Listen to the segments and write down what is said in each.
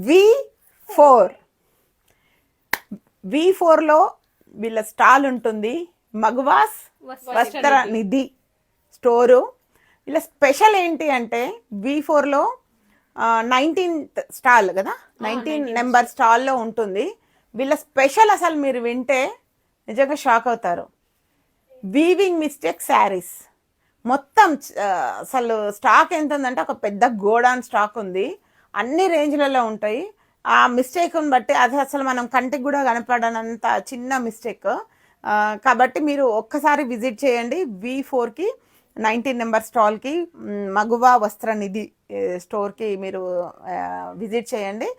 V4 V4లో వీళ్ళ stall ఉంటుంది. మగవాస్ వస్త్ర నిధి స్టోరు. వీళ్ళ స్పెషల్ ఏంటి అంటే V4లో 19th స్టాల్ కదా, 19 నెంబర్ స్టాల్లో ఉంటుంది. వీళ్ళ స్పెషల్ అసలు మీరు వింటే నిజంగా షాక్ అవుతారు. వీవింగ్ మిస్టేక్ శారీస్ మొత్తం అసలు స్టాక్ ఎంత ఉందంటే ఒక పెద్ద గోడాన్ స్టాక్ ఉంది. అన్ని రేంజ్లలో ఉంటాయి. ఆ మిస్టేక్ని బట్టి అది అసలు మనం కంటికి కూడా కనపడనంత చిన్న మిస్టేక్. కాబట్టి మీరు ఒక్కసారి విజిట్ చేయండి V4కి 19 నెంబర్ స్టాల్కి, మగువా వస్త్ర నిధి స్టోర్కి మీరు విజిట్ చేయండి.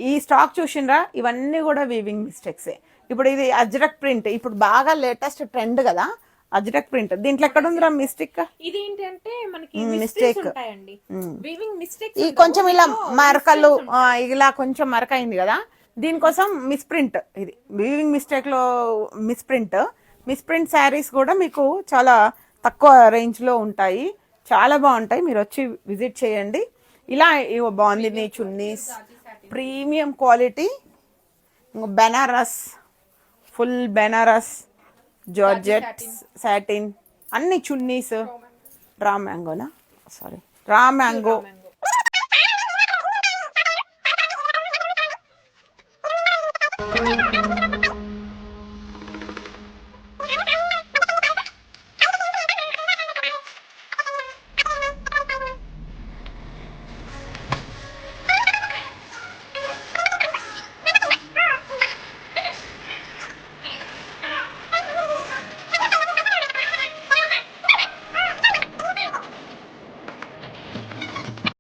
ఈ స్టాక్ చూసిండ్రా, ఇవన్నీ కూడా వీవింగ్ మిస్టేక్సే. ఇప్పుడు ఇది అజ్రక్ ప్రింట్, ఇప్పుడు బాగా లేటెస్ట్ ట్రెండ్ కదా అజ్రక్ ప్రింట్. దీంట్లో ఎక్కడ ఉందిరా మిస్టేక్? ఇది ఏంటంటే మనకి మిస్టేక్ ఉంటాయండి, వీవింగ్ మిస్టేక్. ఈ కొంచెం ఇలా మరకలు ఇలా కొంచెం మరక అయింది కదా, దీనికోసం మిస్ ప్రింట్. ఇది వీవింగ్ మిస్టేక్ లో మిస్ ప్రింట్ శారీస్ కూడా మీకు చాలా తక్కువ రేంజ్ లో ఉంటాయి, చాలా బాగుంటాయి. మీరు వచ్చి విజిట్ చేయండి. ఇలా బాగుంది నీ chunnis, premium quality Banaras, full Banaras georgette satin అన్ని చున్నీస్. Raw mango